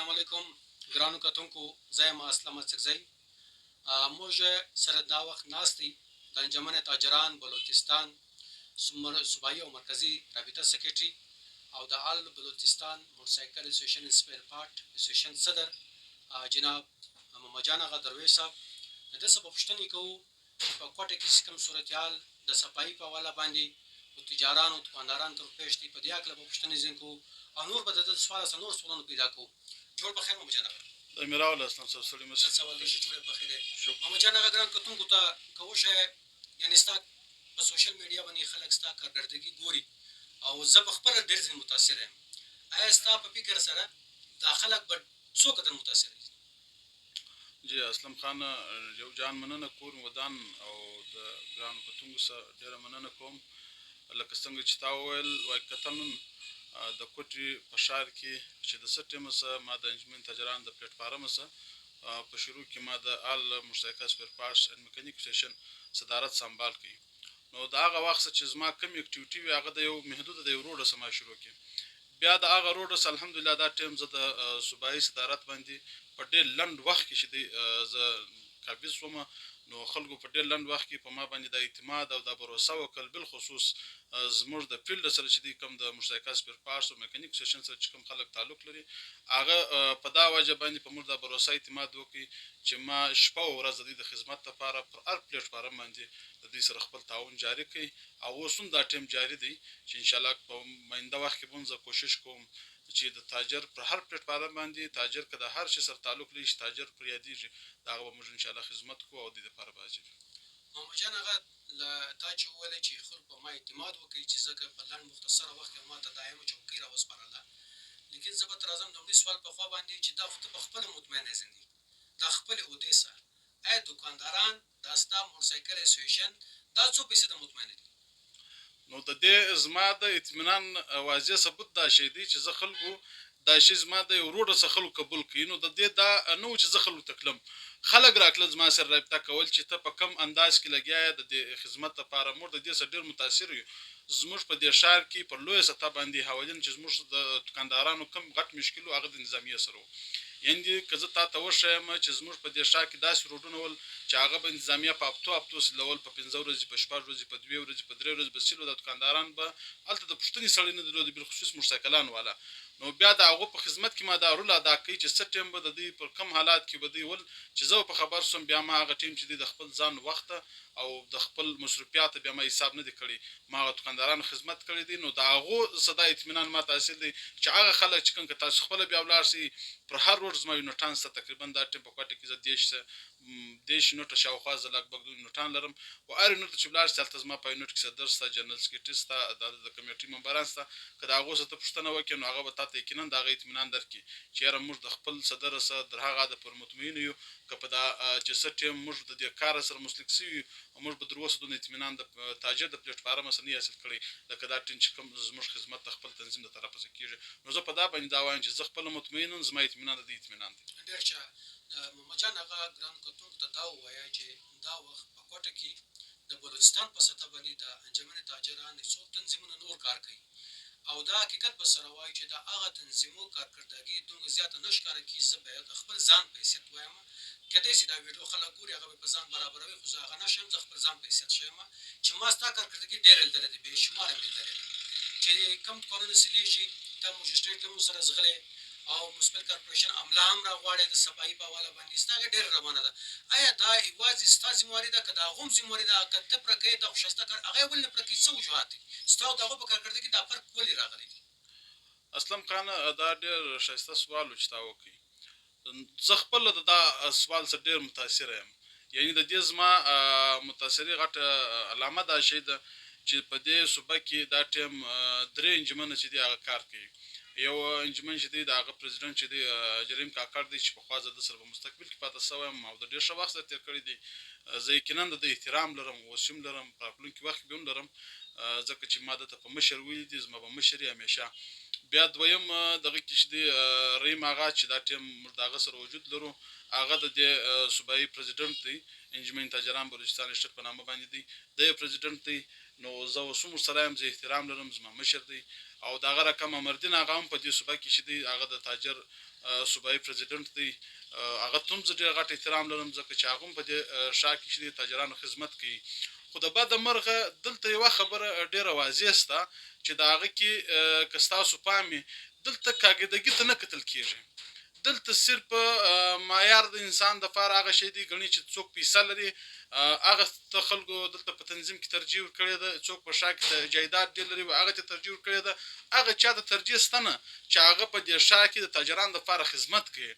السلام علیکم ګرانو کتونکو زه یم اسلم سکزی موږ سره دا وخت ناست دی د انجمن تاجران بلوچستان صوبایي او مرکزي رابطه سکرټري او د آل بلوچستان موټرسایکل اسوسییشن سپیر پارت اسوسییشن صدر جناب محمد جان اغا درویش صاحب د څه پوښتنې کوو چې په کوټه کې کوم صورتحال د صفایي په حواله باندې او تجارانو دکاندارانو ته پیش دي په دې هکله به پوښتنې ځین کوو او نور به د ده سوال سره نور سوالونه پیدا کوو. جوړ بخیر محمد جان اغا. د میراول اسلام سره سړی مس سوال دی چې جوړ بخیر محمد جان اغا ګران کتونکو ته کوشه یعنی ستا په سوشل میډیا باندې خلک ستا کارکردګي ګوري او زه په خپله ډېر ځین متاثر یم. آیا ستا په فکر سره دا خلک به څو قدر متاثر دي؟ جی اسلم خان یو جان مننه کور ودان او د ګرانو کتونکو سره ډېره مننه کوم. لکه څنګه چې تا وویل وایي کتن د کوټې په ښار کې چې د څه ټیمه سره ما د انجمن تاجران د پلیټ فارم سره په شروع کې ما د آل موټرسایکل سپیر پارټس اینډ میکانیک اسوسییشن صدارت سمبال کړي. نو د هغه وخت چې زما کوم اکټیویټي وي هغه د یو محدود د یو روډ سره ما شروع کړي. بیا د هغه روډ سره الحمدلله دا ټیم زه د صوبایي صدارت باندې په ډېر لنډ وخت کې چې دی زه قابض شوم. نو خلکو په ډېر لنډ وخت کې په ما باندې د اعتماد او د بروسه وکړل. بالخصوص زموږ د فیلډ سره چې دی کوم د موټرسایکل سپیر پارټس او میکانیک اسوسییشن سره چې کوم خلک تعلق لري هغه په دا وجه باندې په موږ د بروسه اعتماد وکړي چې ما شپه او ورځ د دوی د خدمت لپاره پر هر پلیټ فارم باندې د دوی سره خپل تعاون جاري کړي او اوس هم دا ټیم جاري دی چې انشاءالله په آینده وخت کې به زه کوشش کوم چې د تاجر پر هر پلیټ فارم باندې تاجر که د هر شي سره تعلق لري چې تاجر پر یادېږي د هغه به موږ انشاءالله خدمت کوو او د دې لپاره به حاضر یو. محمد جان اغا تا چې وویلې چې خلک په ما اعتماد وکړي چې ځکه په لنډ مختصره وخت کې ما ته دایمه چوکۍ راوسپارله. لیکن زه به تر راځم لومړي سوال په خوا باندې چې دا خو ته په خپله مطمئن یې زندګي دا خپلې عهدې سره آیا دوکانداران دا ستا موټرسایکل اسوسییشن دا څو فیصده مطمئنه دي؟ نو د دې زما د اطمینان واضح ثبوت دا شی دی چې زه خلکو دا شی زما د یو روډ څخه خلکو قبول کړي. نو د دې دا نه و چې زه خلکو ته کړم خلک راتلل زما سره رابطه کول چې ته په کم انداز کې لګیا یې د دې خدمت لپاره. موږ د دې سره ډېر متاثر یو. زموږ په دې ښار کې پر لویه سطح باندې حوالین چې زموږ د دوکاندارانو کم غټ مشکل و هغه د نظامیه سره و. یعنې که زه تا ته وښیم چې زموږ په دې ښار کې داسې روډونه ول چې هغه به انتظامیه په هفتو سلول په 5 ورځې په 6 ورځې په 2 ورځې په 3 ورځې به سیلو د دوکانداران به هلته د پوښتنې سړی نه درلودي بالخصوص موټرسایکلان والا. نو بیا د هغو په خدمت کې ما دا رول ادا کوي چې څه ټیم به د دوی پر کم حالات کې به دوی ول چې زه په خبر شوم بیا ما هغه ټیم چې دی د خپل ځان وخت او د خپل مصروفیات بیا ما حساب نه دی کړی ما هغه دوکاندارانو خدمت کړی دی. نو د هغو صدا اطمینان ما ته حاصل دی چې هغه خلک چې کوم که تاسو خپله بیا ولاړ شئ پر هر روډ زما یونټان سته تقریبا دا ټیم په کوټه کې زه 10 یونټه شاوخوا زه لږ بږ یونټان لرم و هر یونټ ته چې ولاړ شې هلته زما په یونټ کې صدر شته جنرال سکرټري شته د کمیټې ممبران شته. که د هغو څه ته پوښتنه وکړې نو هغه به تا ته یقینا د هغه اطمینان درکړي چې یاره موږ د خپل صدر سره تر هغه حده پورې مطمئن یو که په دا چې څه ټیم موږ د دې کار سره مسلک شوي یو او موږ به تر اوسه دونه اطمینان د تاجر د پلیټ فارم سره نه حاصل کړی لکه دا ټیم چې کوم زموږ خدمت د خپل تنظیم د طرفه څخه کېږي. نو زه په دا باندې دا وایم چې زه خپله مطمئن یم زما اطمینان د دې اطمینان دی. ډېر ښه محمد جان اغا ګران کتونکو ته دا ووایه چې دا وخت په کوټه کې د بلوچستان په سطح باندې د انجمن تاجران څو تنظیمونه نور کار کوي او دا حقیقت به سره وایي چې د هغه تنظیمو کارکردګي دومره زیاته نه ښکاره کېږي. زه باید خپل ځان په حیثیت وایم کېدای شي دا ویډیو خلک ګوري هغه به په ځان برابروي خو زه هغه نه شم. زه خپل ځان په حیثیت ښیم چې ما ستا کارکردګي ډېره لیدلې ده بې شماره مې لیدلې ده چې کوم کارونه سلیږي ته مجسټریټ له موږ سره ځغلې او مثبت کارپوریشن عمله هم راغواړې د صفایي په حواله باندې ستا هغه ډېره روانه ده. آیا دا یوازې ستا ذمهواري ده که د هغو هم ذمهواري ده که ته پوره کوې دا خو ښایسته کار هغه یې ولې نه پوره کوي څه وجوهات دي ستا او د هغو په کارکردګي دا فرق ولې راغلی دی؟ اسلم خان دا ډېر ښایسته سوال و چې تا وکړي. زه خپله د دا سوال سره ډېر متاثره یم. یعنې د دې زما متاثري غټه علامه دا شی ده چې په دې صوبه کې دا ټیم 3 انجمنه چې دي هغه کار کوي. یو انجمن چې دی د هغه پرزیدنټ چې دی جریم کاکړ دی چې پخوا زه د سره په مستقبل کې پاته شوی یم او د ډېر ښه وخت سره تېر کړی دی. زه یقینا د ده احترام لرم اوس هم لرم په راتلونکي وخت کې به هم لرم ځکه چې ما دته په مشر ویلي دي زما به مشر یې همیشه. بیا دویم دغه کې چې دی رحیم اغا چې دا ټیم موږ د هغه سره وجود لرو هغه د دې صوبایي پرزیدنټ دی انجمن تاجران بلوچستان ریاست په نامه باندې دی د یې پرزیدنټ دی. نو زه اوس هم ورسره یم زه احترام لرم زما مشر دی او د هغه رقم امردین اغا هم په دې صوبه کې چې دی هغه د تاجر صوبایي پریزیډنټ دی هغه ته هم زه ډېر غټ احترام لرم ځکه چې هغه هم په دې شا کې چې د تاجرانو خدمت کوي. خو د بده مرغه دلته یوه خبره ډېره واضح سته چې د هغه کې که ستاسو پام وي دلته کاږدګي ته نه کتل کېږي. دلته صرف معیار د انسان دپاره هغه شی دی ګڼي چې څوک پیسه لري هغه ته خلکو دلته په تنظیم کې ترجیح ورکړې ده. څوک په شا کې جایداد ډېر لري هغه ته ترجیح ورکړې ده. هغه چا ته ترجیح شته نه چې هغه په دې شا کې د تاجرانو دپاره خدمت کوي.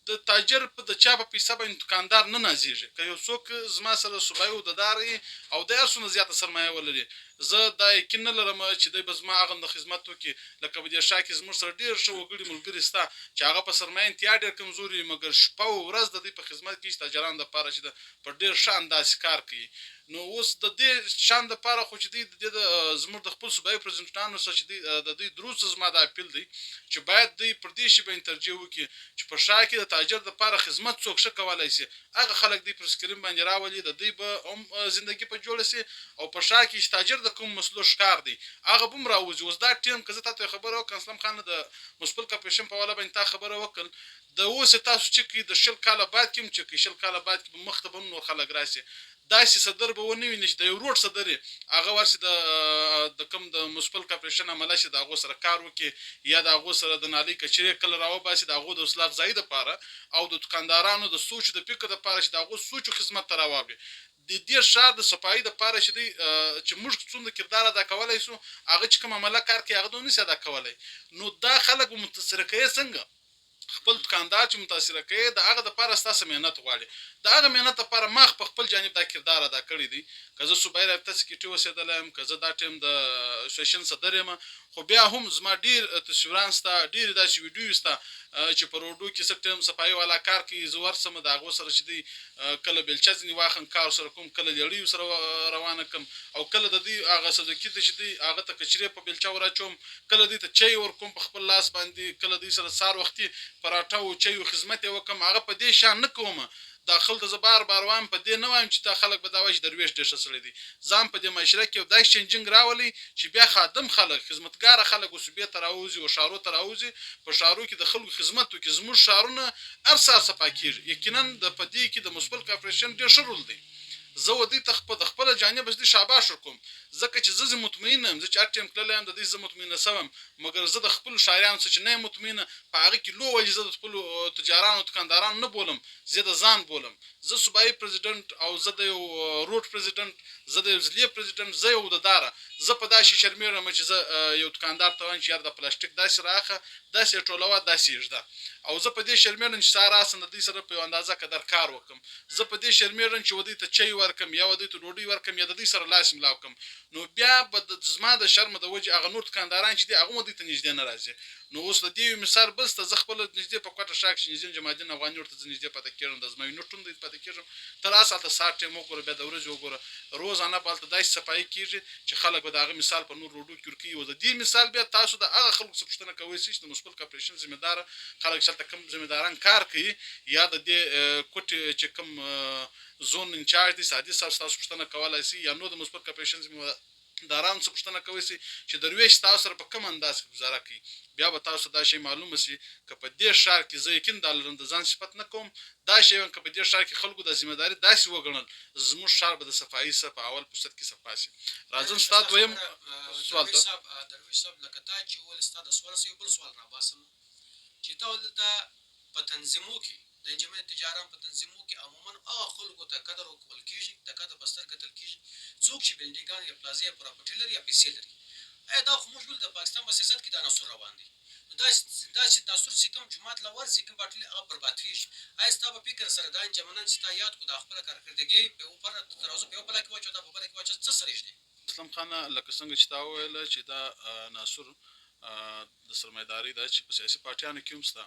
د تاجر په د چا په پیسه باندې دکاندار نه نازېږي. که یو څوک زما سره صوبایي عهدهدار وي او د هر څومره زیاته سرمایه ولري زه دا یقین نه لرم چې دی به زما هغه خدمت وکړي لکه په دې شا کې زموږ سره ډېر ښه وګړي ملګري شته چې هغه په سرمایه انتها ډېر کمزوري وي مګر شپه او ورځ د دوی په خدمت کې چې تاجرانو دپاره چې په ډېر ښه اندازې کار کوي. نو اوس د دې شان دپاره خو چې دوی د زموږ د خپل صوبایي پرزیدنټانو سره چې د دوی دروست زما دا اپیل دی چې باید دوی پر دې شي باندې ترجیح وکړي چې په شا کې د تاجر دپاره خدمت څوک ښه کولی شي هغه خلک دوی پر سکرین باندې راولي د دوی به هم زندګي په جوړه شي او په شا کې چې تاجر د کوم مسلو ښکار دی هغه به هم راوځي. اوس دا ټیم که زه تا ته خبره وکړم اسلم خان د مسپل کارپوریشن په حواله باندې تا خبره وکړل د اوس تاسو چې کوي د 20 کاله بعد کې هم چې کوي 20 کاله بعد کې به مخ ته به نور خلک راشي داسې صدر به ونه ویني چې د یو روډ صدر یې هغه ورسې د کوم د مسپل کارپوریشن عمله شي د هغو سره کار وکړي یا د هغو سره د نالۍ کچرې کله راوباسي د هغو د حوصله افزایي دپاره او د دوکاندارانو د سوچ د فکر دپاره چې د هغو سوچو خدمت ته راوړي. د دې ښار د صفایي دپاره چې دوی چې موږ څومره کردار ادا کولی شو هغه چې کوم عمله کار کوي هغه دوی نشي ادا کولی. نو دا خلک به متاثره کوي څنګه خپل دکاندار چې متاثره کوي د هغه دپاره ستاسو محنت غواړي. د هغه محنت دپاره ما په خپل جانب دا کردار ادا کړی دی. که زه صوبایي رابطه سکرټري اوسېدلی یم که زه دا ټایم د اسوسییشن صدر یم خو بیا هم زما ډېر تصویران شته ډېرې داسې ویډیوې شته چې په روډو کې څه ټایم صفایي والا کار کوي زه ورسم د هغو سره چې دوی کله بیلچه ځینې واخلم کار سره کوم کله لړیو سره روانه کړم او کله د دوی هغه سزوکي ته چې دوی هغه ته کچرې په بیلچه وراچوم کله دوی ته چای ورکوم په خپل لاس باندې کله دوی سره سهار وختي پراټه او چای او خدمت یې وکړم هغه په دې شان نه کوم. دا خلک زه بار بار وایم په دې نه وایم چې دا خلک به دا وایي چې درویش ډېر ښه سړی دی. ځان په دې معاشره کې یو داسې چینجینګ راولي چې بیا خادم خلک خدمتګاره خلک وصوبې ته راوځي او ښارو ته راوځي په ښارو کې د خلکو خدمت وکړي. زموږ ښارونه هر سهار صفا کېږي. یقینا په دې کې د مسپل کارپوریشن ډېر ښه رول دی. زه و دوی ته د خپله جانبه زه شاباش ورکوم ځکه چې زه مطمئنه یم زه چې هر ټایم تللی یم د دوی زه مطمئنه سوم مګر زه د خپلو ښاریانو څخه چې نه یم مطمئنه په هغه کې لو ولې زه د خپلو تجارانو دکاندارانو نه بولم زه د ځان بولم. زه صوبایي پرزیډنټ او زه د یو روډ پرزیډنټ زه د یو ضلعې پرزیډنټ زه یو عهدهداره زه په داسې شرمېږم چې زه یو دکاندار ته وایم چې یار د پلاستیک داسې رااخه داسې ټولوه داسې ږده او زه په دې شرمېږم چې سهار راسم د دوی سره په یو اندازه قدر کار وکړم. زه په دې شرمېږم چې و دوی ته چای ورکړم یا و دوی ته ډوډۍ ورکړم یا د دوی سره لاس ملاو کړم. نو بیا به زما د شرمه د وجې هغه نور دکانداران چې دي هغه هم دوی ته نږدې نه راځي. نو اوس د دې یو مثال بل شته زه خپله نږدې په کوټه ښار کښې نظیم جمالدین افغاني ورته زه نږدې پاتې کېږم د زما یو نور ټون دی پاتې کېږم ته راشه هلته سهار ټایم وګوره بیا د ورځې وګوره روزانه به هلته داسې صفایي کېږي چې خلک به د هغه مثال په نور روډو کې ورکوي. او د دې مثال بیا تاسو د هغه خلکو څخه پوښتنه کوئ چې د مسپل کارپوریشن ذمهداره خلک چې هلته کوم ذمهداران کار کوي یا د دې کوټې چې کوم زون انچارج دی سادي صاحب ستاسو پوښتنه کولی شي یا نور د مسپل کارپوریشن ذمهدارانو څخه پوښتنه کوئ شي چې درویش تاسو سره په کوم انداز کې ګزاره کوي. بیا به تاسو دا شی معلومه شي که په دې ښار کې زه یقین دا لرم د ځان صفت نه کوم دا شی که په دې ښار کې خلکو د ذمهداري داسې وګڼل زموږ ښار به د صفایي سره په اول فرصت کې صفا شي. راځم ستا دویم سوال ته. درویش صاحب لکه تا چې وویل ستا د سوال یو بل سوال راباسم چې تا دلته په تنظیمو کې د انجمن تجاران په تنظیمو کې عموما هغه خلکو ته قدر ورکول کېږي د قدر په سترګه کتل کېږي څوک چې بلډینګان یا پلازې یا پراپرټي لري یا پیسې لري. آیا دا خو موږ ولې د پاکستان په سیاست کې دا عناصر روان دي نو دا چې عناصر چې کوم جومات له ورسي کوم باټلي هغه برباد کېږي. آیا ستا په فکر سره دا انجمنان چې تا یاد کړو دا خپله کارکردګي په یو پر ترازو په یو بله کې واچوه دا په بله کې واچوه څه سره ږدي؟ اسلم خانه لکه څنګه چې تا وویله چې دا عناصر د سرمایهدارۍ ده چې په سیاسي پارټیانو کې هم شته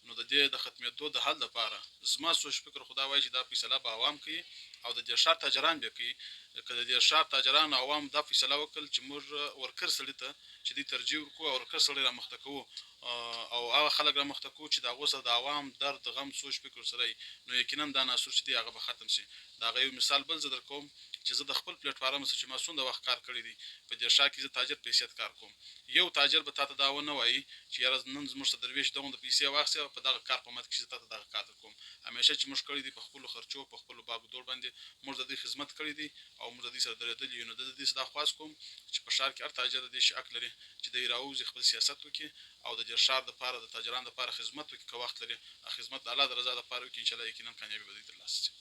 نو د دې د ختمېدو د حل لپاره زما سوچ فکر خو دا وایي چې دا فیصله به عوام کوي او د دې ښار تاجران بیا کوي که د دې ښار تاجران عوام دا فیصله وکړل چې موږ ورکر سړي ته چې دوی ترجیح ورکړو او ورکر سړی رامخته کوو او هغه خلک رامخته کوو چې د هغو سره د عوام درد غم سوچ فکر سره نو یقینا دا ناسور چې دی هغه به ختم شي د هغه یو مثال بل زه در کوم چې زه د خپل پلیټفارم سره چې ما څومره وخت کار کړی دی په دې ښار کې زه تاجر په حیثیت کار کوم یو تاجر به تا ته دا ونه وایي چې یاره نن زموږ ته درویش دغومره پیسې واخیستې او په دغه کار په مد کې چې تا ته دغه کار در کوم همیشه چې موږ کړی دی په خپلو خرچو په خپلو باګدور باندې موږ د دوی خدمت کړی دی او موږ د دوی سره درېدلي یو نو د دې څخه دا خواست کوم چې په ښار کې هر تاجر د دې شي حق لري چې دی راوځي خپل سیاست وکړي او د دې ښار دپاره د تاجرانو دپاره خدمت وکړي که وخت لري خدمت د الله د رضا دپاره وکړي انشاءالله یقینا کامیابي به دوی ترلاسه شي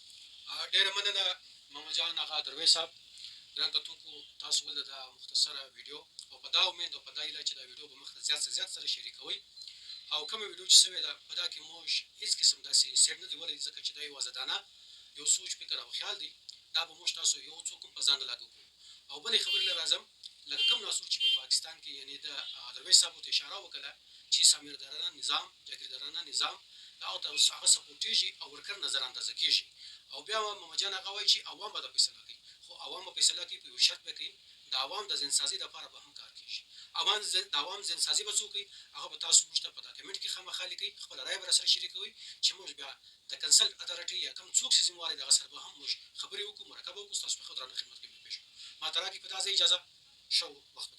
ډېره مننه محمد جان اغا درویش صاحب ګران کتونکو تاسو ولې دا مختصره ویډیو او په دا امید او په دا هیله چې دا ویډیو به مخ ته زیات څه زیات سره شریکوئ او کومه ویډیو چې سوې ده په دا کې موږ هېڅ قسم داسې سیډ نه دی ولی ځکه چې دا یو ازادانه یو سوچ فکر او خیال دی دا به موږ تاسو یو څوک هم په ځان نه لاګو کړو او بلې خبرې له راځم لکه کوم ناسور چې په پاکستان کې یعنې د درویش صاحبو ته اشاره وکړه چې سامیردارانه نظام جاګیردارانه نظام هغه ته هغه سپورټېږي او ورکر نظر اندازه کېږي او بیا محمد جان هغه وایي چې عوام به دا فیصله کوي خو عوام به فیصله کوي په یو شرط به کوي د عوام د ځینسازۍ دپاره به هم کار کېږي د عوام ځینسازي به څوک کوي هغه به تاسو موږ ته په دا کمنټ کې خامخا لیکئ خپله رایه به راسره شریکوئ چې موږ بیا د کنسل اتارټي یا کوم څوک چې ذمهوار دی د هغه سره به هم موږ خبرې وکړو مرکه به وکړو ستاسو په ښه درانه خدمت کې به پېښ کړو ما ته راکړي په دا ځای اجازه ښه وخت